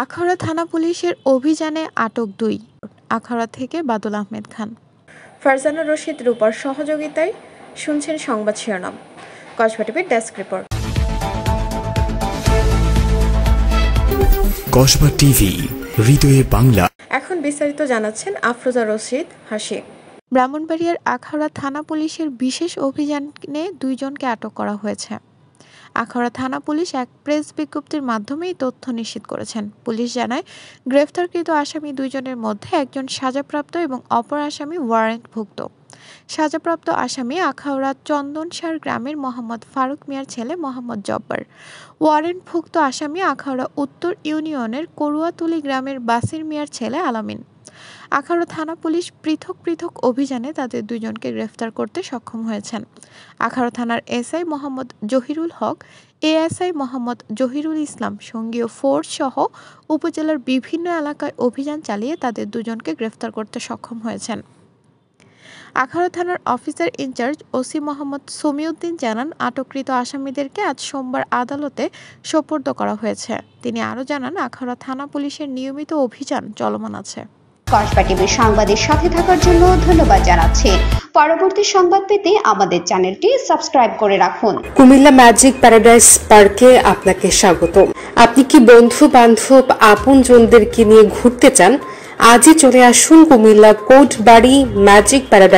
আখাউড়া থানা পুলিশের অভিযানে আটক ২। আখাউড়া থেকে বাদল আহমেদ খান। ফারজানা রশিদ রূপার সহযোগিতায় শুনছেন সংবাদ শিরোনাম। কসবা টিভির ডেস্ক রিপোর্ট। কসবা টিভি, হৃদয়ে বাংলা। এখন বিস্তারিত জানাচ্ছেন আফরোজা রশিদ হাসি। ব্রাহ্মণবাড়িয়ার আখাউড়া থানা পুলিশের বিশেষ অভিযানে ২ জনকে আটক করা হয়েছে। আখাউড়া থানা পুলিশ এক প্রেস বিজ্ঞপ্তির মাধ্যমে এই তথ্য নিশ্চিত করেছেন। পুলিশ জানায়, গ্রেফতারকৃত আসামি ২ জনের মধ্যে একজন সাজাপ্রাপ্ত এবং অপর আসামি ওয়ারেন্টভুক্ত। সাজাপ্রাপ্ত আসামি আখাউড়া চন্দনসার গ্রামের মোহাম্মদ ফারুক মিয়ার ছেলে মোহাম্মদ জব্বার। ওয়ারেন্টভুক্ত আসামি আখাউড়া উত্তর ইউনিয়নের করুয়াতুলি গ্রামের বাসির মিয়ার ছেলে আলামিন। আখাউড়া থানা পুলিশ পৃথক পৃথক অভিযানে তাদের ২ জনকে গ্রেফতার করতে সক্ষম হয়েছেন। আখাউড়া থানার এসআই মোহাম্মদ জহিরুল হক, এএসআই মোহাম্মদ জহিরুল ইসলাম সঙ্গীয় ফোর্স সহ উপজেলার বিভিন্ন এলাকায় অভিযান চালিয়ে তাদের ২ জনকে গ্রেফতার করতে সক্ষম হয়েছেন। আখাউড়া থানার officer in charge OC Mohammad Samiuddin জানান, আটককৃত আসামিদেরকে আজ সোমবার আদালতে সোপর্দ করা হয়েছে। তিনি আরও জানান, আখাউড়া থানা পুলিশের নিয়মিত অভিযান চলমান আছে। কসবা টিভির সংবাদের সাথে থাকার জন্য ধন্যবাদ জানাচ্ছি। পরবর্তী সংবাদ পেতে আমাদের চ্যানেলটি সাবস্ক্রাইব করে রাখুন। কুমিল্লা ম্যাজিক প্যারাডাইস পার্কে আপনাকে স্বাগত। আপনি কি বন্ধু বান্ধব আপনজনদেরকে নিয়ে ঘুরতে চান? আজই চলে আসুন কুমিল্লা কোটবাড়ি ম্যাজিক প্যারাডাইস